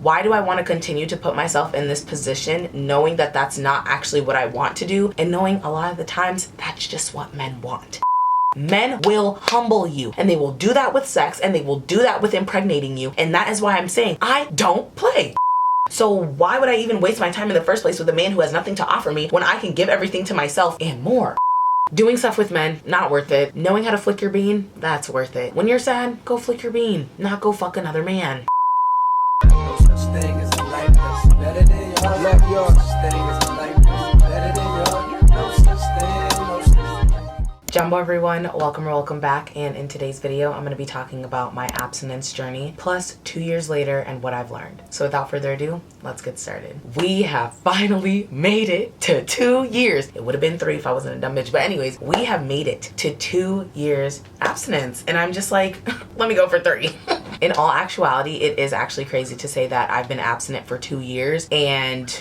why do I want to continue to put myself in this position knowing that that's not actually what I want to do, and knowing a lot of the times that's just what men want. Men will humble you, and they will do that with sex, and they will do that with impregnating you, and that is why I'm saying I don't play. So why would I even waste my time in the first place with a man who has nothing to offer me when I can give everything to myself and more? Doing stuff with men, not worth it. Knowing how to flick your bean, that's worth it. When you're sad, go flick your bean, not go fuck another man. No such thing as a life that's better than yours. Left yours. No such thing as a life that's better than yours. No such thing, no such thing. Jumbo everyone, welcome back, and in today's video I'm going to be talking about my abstinence journey plus 2 years later and what I've learned. So without further ado, let's get started. We have finally made it to 2 years. It would have been 3 if I wasn't a dumb bitch, but anyways, we have made it to 2 years abstinence, and I'm just like, let me go for 3. In all actuality, it is actually crazy to say that I've been abstinent for 2 years, and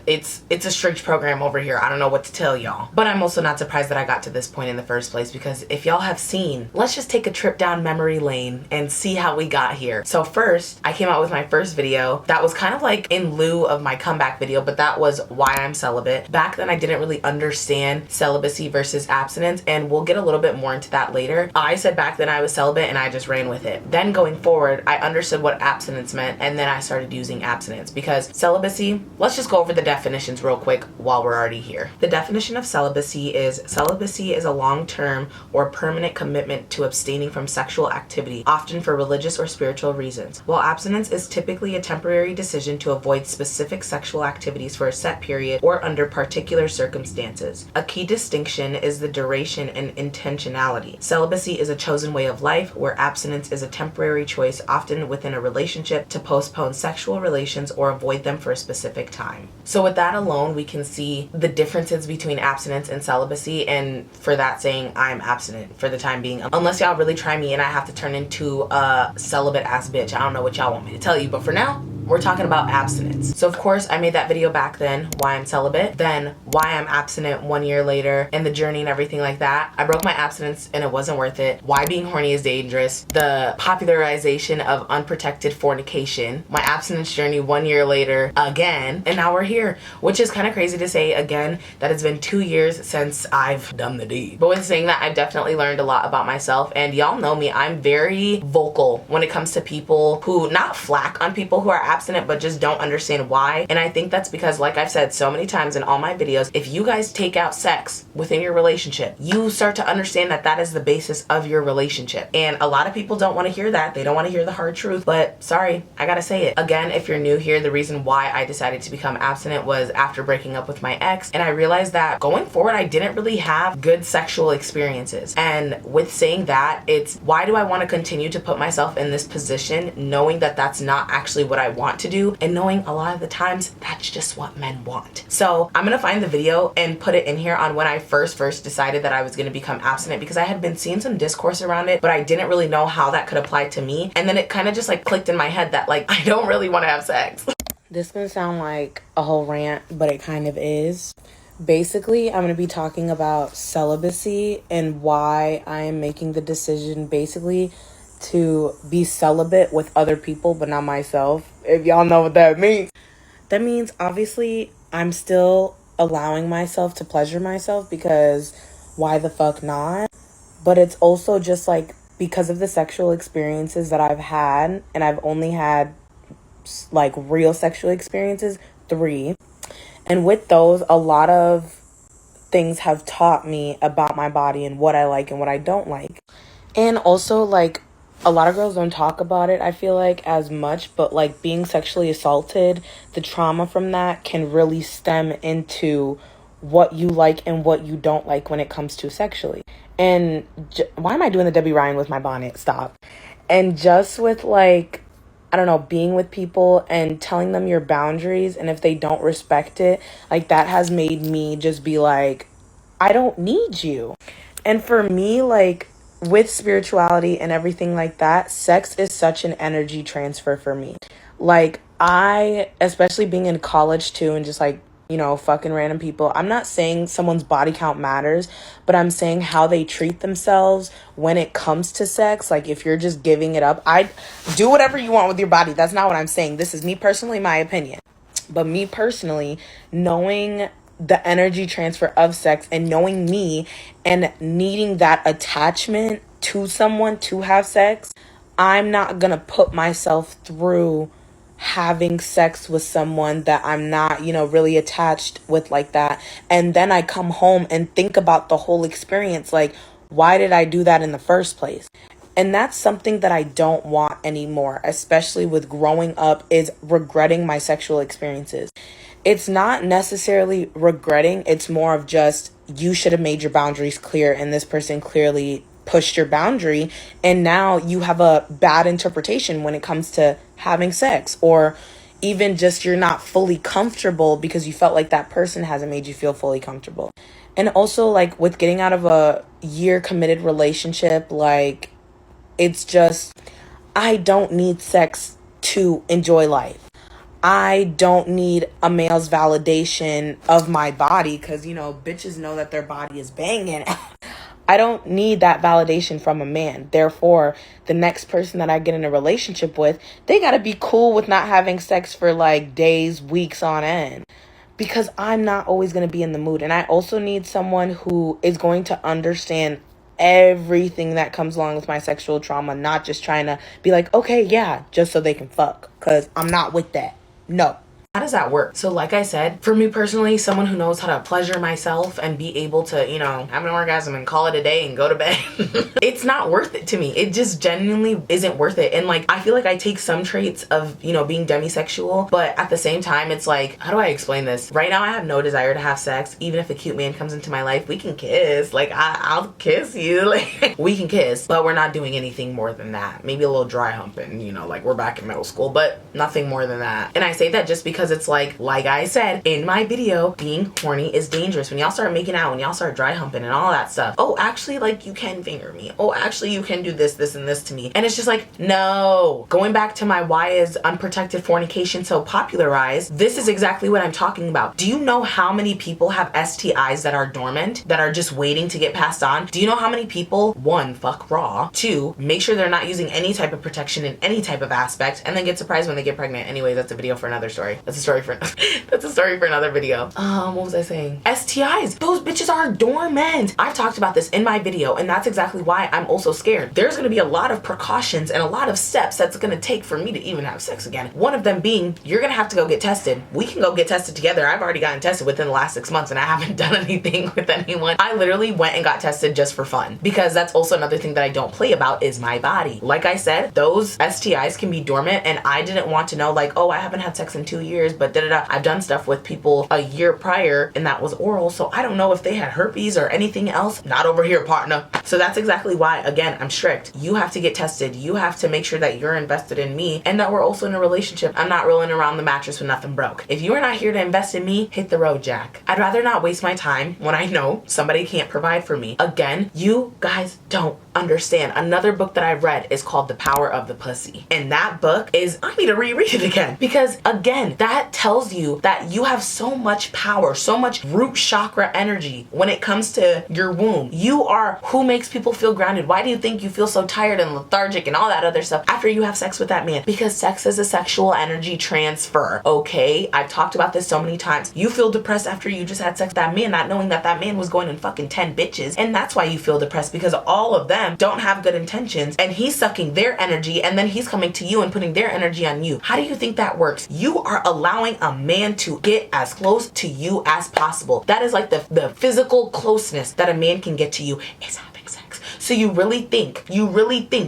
it's a strict program over here. I don't know what to tell y'all. But I'm also not surprised that I got to this point in the first place, because if y'all have seen, let's just take a trip down memory lane and see how we got here. So first, I came out with my first video that was kind of like in lieu of my comeback video, but that was why I'm celibate. Back then I didn't really understand celibacy versus abstinence, and we'll get a little bit more into that later. I said back then I was celibate and I just ran with it. Then going forward, I understood what abstinence meant, and then I started using abstinence, because celibacy, let's just go over the definitions real quick while we're already here. The definition of celibacy is a long-term or permanent commitment to abstaining from sexual activity, often for religious or spiritual reasons, while abstinence is typically a temporary decision to avoid specific sexual activities for a set period or under particular circumstances. A key distinction is the duration and intentionality. Celibacy is a chosen way of life, where abstinence is a temporary choice, often within a relationship, to postpone sexual relations or avoid them for a specific time. So with that alone, we can see the differences between abstinence and celibacy, and for that saying I'm abstinent for the time being, unless y'all really try me and I have to turn into a celibate ass bitch. I don't know what y'all want me to tell you, but for now, we're talking about abstinence. So of course I made that video back then, why I'm celibate, then why I'm abstinent 1 year later, and the journey and everything like that. I broke my abstinence and it wasn't worth it. Why being horny is dangerous. The popularization of unprotected fornication. My abstinence journey 1 year later again, and now we're here, which is kind of crazy to say again that it's been 2 years since I've done the deed. But with saying that, I've definitely learned a lot about myself, and y'all know me, I'm very vocal when it comes to people who, not flack on people who are abstinent, but just don't understand why. And I think that's because, like I've said so many times in all my videos, if you guys take out sex within your relationship, you start to understand that that is the basis of your relationship. And a lot of people don't want to hear that. They don't want to hear the hard truth, but sorry, I gotta say it. Again, if you're new here, the reason why I decided to become abstinent was after breaking up with my ex, and I realized that going forward I didn't really have good sexual experiences. And with saying that, it's why do I want to continue to put myself in this position knowing that that's not actually what I want to do, and knowing a lot of the times that's just what men want. So I'm gonna find the video and put it in here on when I first decided that I was gonna become abstinent, because I had been seeing some discourse around it, but I didn't really know how that could apply to me. And then it kind of just like clicked in my head that like I don't really want to have sex. This is gonna sound like a whole rant, but it kind of is. Basically, I'm going to be talking about celibacy and why I am making the decision basically to be celibate with other people, but not myself, if y'all know what that means. That means, obviously, I'm still allowing myself to pleasure myself, because why the fuck not? But it's also just like, because of the sexual experiences that I've had, and I've only had like real sexual experiences, 3. And with those, a lot of things have taught me about my body and what I like and what I don't like. And also, like, a lot of girls don't talk about it, I feel like, as much, but like being sexually assaulted, the trauma from that can really stem into what you like and what you don't like when it comes to sexually. And why am I doing the Debbie Ryan with my bonnet? Stop. And just with like, I don't know, being with people and telling them your boundaries, and if they don't respect it, like that has made me just be like, I don't need you. And for me, like with spirituality and everything like that, sex is such an energy transfer for me. Like I, especially being in college too, and just like fucking random people. I'm not saying someone's body count matters, but I'm saying how they treat themselves when it comes to sex. Like, if you're just giving it up, I do whatever you want with your body. That's not what I'm saying. This is me personally, my opinion. But me personally, knowing the energy transfer of sex and knowing me and needing that attachment to someone to have sex, I'm not gonna put myself through having sex with someone that I'm not, really attached with like that. And then I come home and think about the whole experience. Like, why did I do that in the first place? And that's something that I don't want anymore, especially with growing up, is regretting my sexual experiences. It's not necessarily regretting. It's more of just, you should have made your boundaries clear, and this person clearly pushed your boundary, and now you have a bad interpretation when it comes to having sex, or even just you're not fully comfortable because you felt like that person hasn't made you feel fully comfortable. And also, like, with getting out of a year committed relationship, like, it's just, I don't need sex to enjoy life. I don't need a male's validation of my body because, bitches know that their body is banging. I don't need that validation from a man. Therefore, the next person that I get in a relationship with, they got to be cool with not having sex for like days, weeks on end. Because I'm not always going to be in the mood. And I also need someone who is going to understand everything that comes along with my sexual trauma, not just trying to be like, okay, yeah, just so they can fuck. Because I'm not with that. No. How does that work? So like I said, for me personally, someone who knows how to pleasure myself and be able to, have an orgasm and call it a day and go to bed, it's not worth it to me. It just genuinely isn't worth it. And like, I feel like I take some traits of, being demisexual, but at the same time, it's like, how do I explain this? Right now, I have no desire to have sex. Even if a cute man comes into my life, we can kiss. Like, I'll kiss you. Like, we can kiss, but we're not doing anything more than that. Maybe a little dry humping, like we're back in middle school, but nothing more than that. And I say that just because it's like I said in my video, being horny is dangerous. When y'all start making out, when y'all start dry humping and all that stuff, oh, actually, like, you can finger me. Oh, actually, you can do this, this, and this to me. And it's just like, no. Going back to my why is unprotected fornication so popularized, this is exactly what I'm talking about. Do you know how many people have STIs that are dormant, that are just waiting to get passed on? Do you know how many people, one, fuck raw, two, make sure they're not using any type of protection in any type of aspect, and then get surprised when they get pregnant? Anyway, that's a video for another story. That's a story for another video. What was I saying? STIs. Those bitches are dormant. I've talked about this in my video, and that's exactly why I'm also scared. There's gonna be a lot of precautions and a lot of steps that's gonna take for me to even have sex again. One of them being, you're gonna have to go get tested. We can go get tested together. I've already gotten tested within the last 6 months, and I haven't done anything with anyone. I literally went and got tested just for fun, because that's also another thing that I don't play about is my body. Like I said, those STIs can be dormant, and I didn't want to know, like, oh, I haven't had sex in 2 years, but da-da-da. I've done stuff with people a year prior, and that was oral, so I don't know if they had herpes or anything else. Not over here, partner. So that's exactly why, again, I'm strict. You have to get tested. You have to make sure that you're invested in me and that we're also in a relationship. I'm not rolling around the mattress with nothing broke. If you are not here to invest in me, hit the road, Jack. I'd rather not waste my time when I know somebody can't provide for me. Again, you guys don't understand. Another book that I've read is called The Power of the Pussy. And that book is, I need to reread it again, because again, that tells you that you have so much power, so much root chakra energy when it comes to your womb. You are who makes people feel grounded. Why do you think you feel so tired and lethargic and all that other stuff after you have sex with that man? Because sex is a sexual energy transfer, okay? I've talked about this so many times. You feel depressed after you just had sex with that man, not knowing that that man was going and fucking 10 bitches, and that's why you feel depressed, because all of them don't have good intentions, and he's sucking their energy, and then he's coming to you and putting their energy on you. How do you think that works? You are allowing a man to get as close to you as possible. That is like the physical closeness that a man can get to you is having sex. So you really think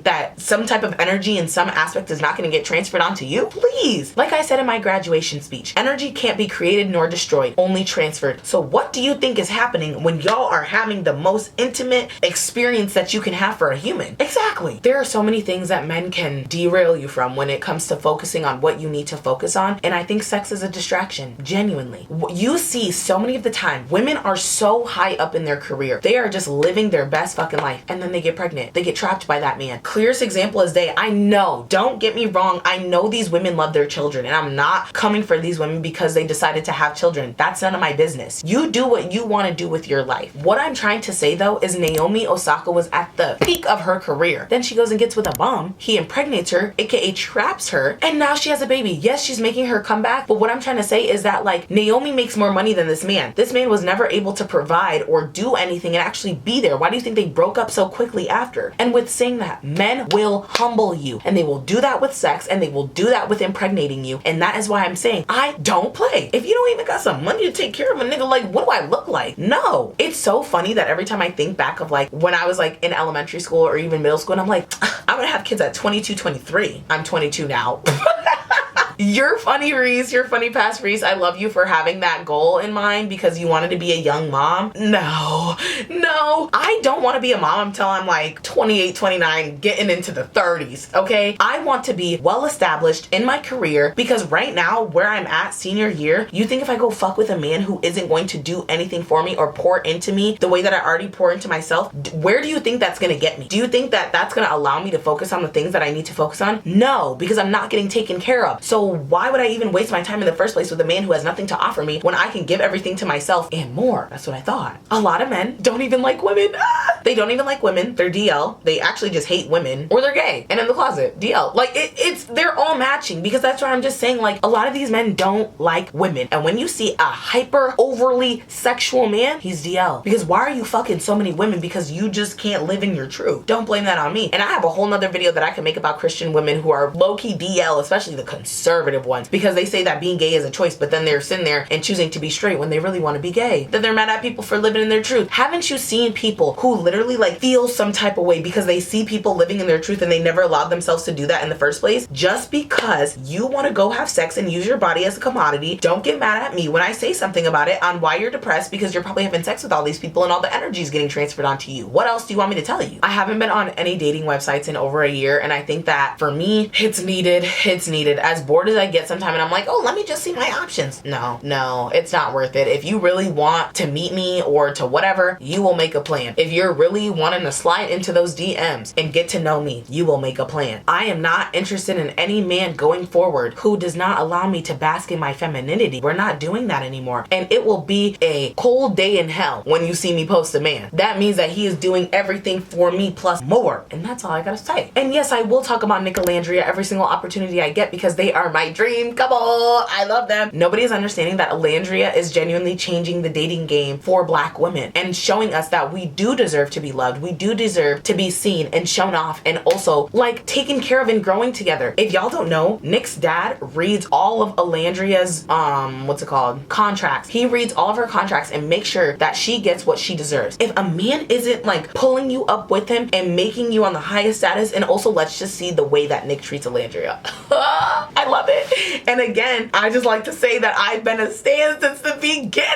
that some type of energy in some aspect is not going to get transferred onto you? Please. Like I said in my graduation speech, energy can't be created nor destroyed, only transferred. So what do you think is happening when y'all are having the most intimate experience that you can have for a human? Exactly. There are so many things that men can derail you from when it comes to focusing on what you need to focus on, and I think sex is a distraction, genuinely. You see so many of the time, women are so high up in their career. They are just living their best fucking life, and then and they get pregnant. They get trapped by that man. Clearest example is day. I know, don't get me wrong, I know these women love their children, and I'm not coming for these women because they decided to have children. That's none of my business. You do what you want to do with your life. What I'm trying to say though is Naomi Osaka was at the peak of her career. Then she goes and gets with a bum. He impregnates her, aka traps her, and now she has a baby. Yes, she's making her comeback, but what I'm trying to say is that like Naomi makes more money than this man. This man was never able to provide or do anything and actually be there. Why do you think they broke up so quickly after? And with saying that, men will humble you, and they will do that with sex, and they will do that with impregnating you. And that is why I'm saying I don't play. If you don't even got some money to take care of a nigga, like what do I look like? No. It's so funny that every time I think back of like when I was like in elementary school or even middle school, and I'm like, I'm gonna have kids at 22, 23. I'm 22 now. You're funny, Reese. You're funny past Reese. I love you for having that goal in mind because you wanted to be a young mom. No, I don't want to be a mom until I'm like 28, 29, getting into the 30s, okay? I want to be well established in my career because right now, where I'm at senior year, you think if I go fuck with a man who isn't going to do anything for me or pour into me the way that I already pour into myself, where do you think that's going to get me? Do you think that that's going to allow me to focus on the things that I need to focus on? No, because I'm not getting taken care of. So why would I even waste my time in the first place with a man who has nothing to offer me when I can give everything to myself and more? That's what I thought. A lot of men don't even like women. They don't even like women. They're DL. They actually just hate women, or they're gay and in the closet. DL. Like they're all matching, because that's why I'm just saying, like, a lot of these men don't like women. And when you see a hyper overly sexual man, he's DL. Because why are you fucking so many women? Because you just can't live in your truth. Don't blame that on me. And I have a whole nother video that I can make about Christian women who are low-key DL, especially the conservative ones, because they say that being gay is a choice, but then they're sitting there and choosing to be straight when they really want to be gay. Then they're mad at people for living in their truth. Haven't you seen people who literally like feel some type of way because they see people living in their truth and they never allowed themselves to do that in the first place? Just because you want to go have sex and use your body as a commodity, don't get mad at me when I say something about it on why you're depressed, because you're probably having sex with all these people and all the energy is getting transferred onto you. What else do you want me to tell you? I haven't been on any dating websites in over a year, and I think that for me, it's needed. It's needed. As bored as I get sometimes, and I'm like, oh, let me just see my options. No, it's not worth it. If you really want to meet me or to whatever, you will make a plan. If you're really wanting to slide into those DMs and get to know me, you will make a plan. I am not interested in any man going forward who does not allow me to bask in my femininity. We're not doing that anymore. And it will be a cold day in hell when you see me post a man. That means that he is doing everything for me plus more. And that's all I gotta say. And yes, I will talk about Nick and Landria every single opportunity I get because they are my dream couple. I love them. Nobody is understanding that Alandria is genuinely changing the dating game for Black women and showing us that we do deserve to be loved. We do deserve to be seen and shown off, and also like taken care of and growing together. If y'all don't know, Nick's dad reads all of Alandria's contracts. He reads all of her contracts and makes sure that she gets what she deserves. If a man isn't like pulling you up with him and making you on the highest status, and also let's just see the way that Nick treats Alandria. I love it. And again, I just like to say that I've been a stan since the beginning.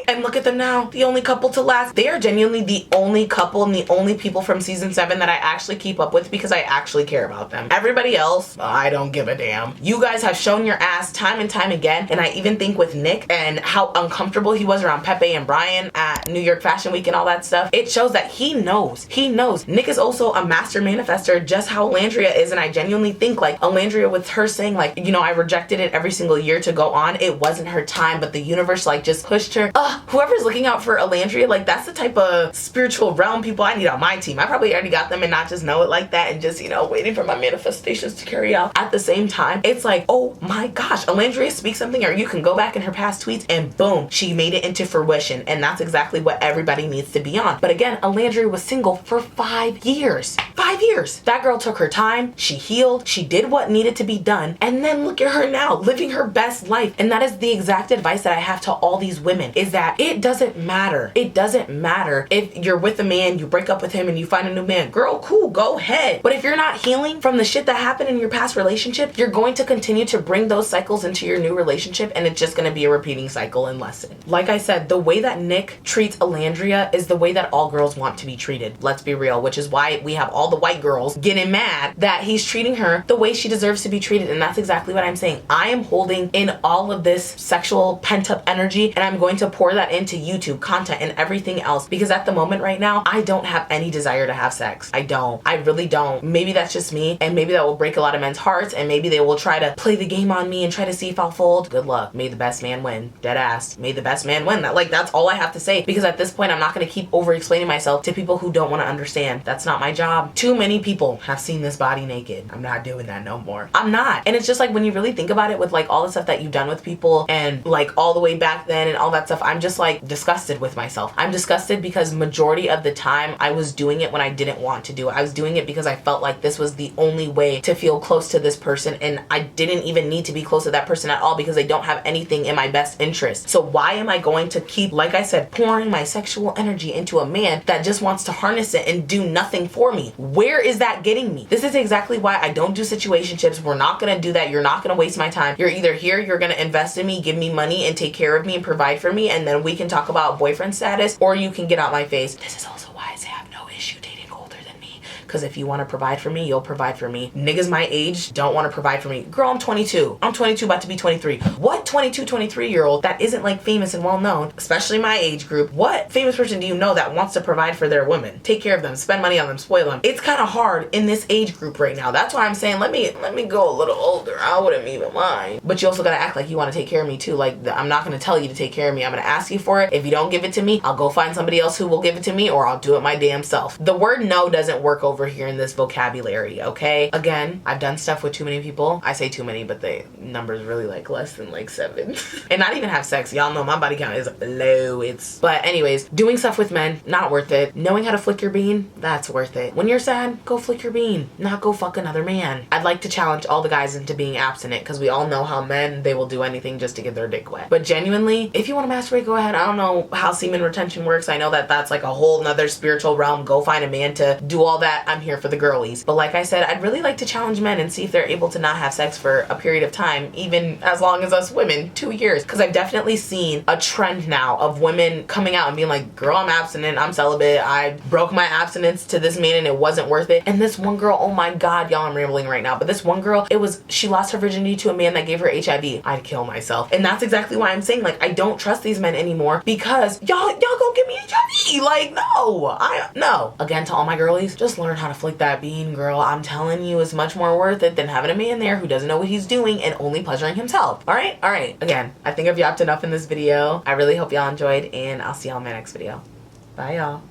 And look at them now, the only couple to last. They are genuinely the only couple and the only people from season 7 that I actually keep up with because I actually care about them. Everybody else, I don't give a damn. You guys have shown your ass time and time again. And I even think with Nick and how uncomfortable he was around Pepe and Brian at New York Fashion Week and all that stuff, it shows that he knows. He knows. Nick is also a master manifester, just how Alandria is. And I genuinely think like Alandria, with her saying like, you know, I rejected it every single year to go on. It wasn't her time, but the universe like just pushed her. Whoever's looking out for Alandria, like that's the type of spiritual realm people I need on my team. I probably already got them and not just know it like that and just, you know, waiting for my manifestations to carry out. At the same time, it's like, oh my gosh, Alandria speaks something, or you can go back in her past tweets and boom, she made it into fruition. And that's exactly what everybody needs to be on. But again, Alandria was single for 5 years. 5 years. That girl took her time. She healed. She did what needed to be done. And then look at her now, living her best life. And that is the exact advice that I have to all these women, is that it doesn't matter. It doesn't matter if you're with a man, you break up with him and you find a new man. Girl, cool, go ahead. But if you're not healing from the shit that happened in your past relationship, you're going to continue to bring those cycles into your new relationship, and it's just going to be a repeating cycle and lesson. Like I said, the way that Nick treats Alandria is the way that all girls want to be treated. Let's be real, which is why we have all the white girls getting mad that he's treating her the way she deserves to be treated. And that's exactly exactly what I'm saying. I am holding in all of this sexual pent up energy, and I'm going to pour that into YouTube content and everything else, because at the moment right now, I don't have any desire to have sex. I don't. I really don't. Maybe that's just me, and maybe that will break a lot of men's hearts, and maybe they will try to play the game on me and try to see if I'll fold. Good luck. May the best man win. Dead ass. May the best man win. That's all I have to say, because at this point, I'm not going to keep over explaining myself to people who don't want to understand. That's not my job. Too many people have seen this body naked. I'm not doing that no more. I'm not. And it's just like, when you really think about it, with like all the stuff that you've done with people and like all the way back then and all that stuff, I'm just like disgusted with myself. I'm disgusted because majority of the time I was doing it when I didn't want to do it. I was doing it because I felt like this was the only way to feel close to this person, and I didn't even need to be close to that person at all, because they don't have anything in my best interest. So why am I going to keep, like I said, pouring my sexual energy into a man that just wants to harness it and do nothing for me? Where is that getting me? This is exactly why I don't do situationships. We're not gonna do that. You're not gonna waste my time. You're either here, you're gonna invest in me, give me money, and take care of me and provide for me, and then we can talk about boyfriend status, or you can get out my face. This is also why I say I have no issue dating older than me, because if you want to provide for me, you'll provide for me. Niggas my age don't want to provide for me. Girl, I'm 22. I'm 22, about to be 23. What 22, 23-year-old that isn't like famous and well known, especially my age group, what famous person do you know that wants to provide for their women, take care of them, spend money on them, spoil them? It's kind of hard in this age group right now. That's why I'm saying let me go a little older. I wouldn't even mind. But you also gotta act like you want to take care of me too. Like, I'm not gonna tell you to take care of me. I'm gonna ask you for it. If you don't give it to me, I'll go find somebody else who will give it to me, or I'll do it my damn self. The word no doesn't work over here in this vocabulary, okay? Again, I've done stuff with too many people. I say too many, but the number's really like less than like 7. And not even have sex. Y'all know my body count is low. But anyways, doing stuff with men, not worth it. Knowing how to flick your bean, that's worth it. When you're sad, go flick your bean, not go fuck another man. I'd like to challenge all the guys into being abstinent, because we all know how men, they will do anything just to get their dick wet. But genuinely, if you want to masturbate, go ahead. I don't know how semen retention works. I know that that's like a whole nother spiritual realm. Go find a man to do all that. I'm here for the girlies. But like I said, I'd really like to challenge men and see if they're able to not have sex for a period of time, even as long as us women, 2 years. Because I've definitely seen a trend now of women coming out and being like, girl, I'm abstinent, I'm celibate, I broke my abstinence to this man and it wasn't worth it. And this one girl, oh my god, y'all, I'm rambling right now, but this one girl, she lost her virginity to a man that gave her HIV. I'd kill myself. And that's exactly why I'm saying, like, I don't trust these men anymore, because y'all gonna give me HIV. Like, no. Again, to all my girlies, just learn how to flick that bean, girl. I'm telling you, it's much more worth it than having a man there who doesn't know what he's doing and only pleasuring himself. All right. Again, I think I've yapped enough in this video. I really hope y'all enjoyed, and I'll see y'all in my next video. Bye, y'all.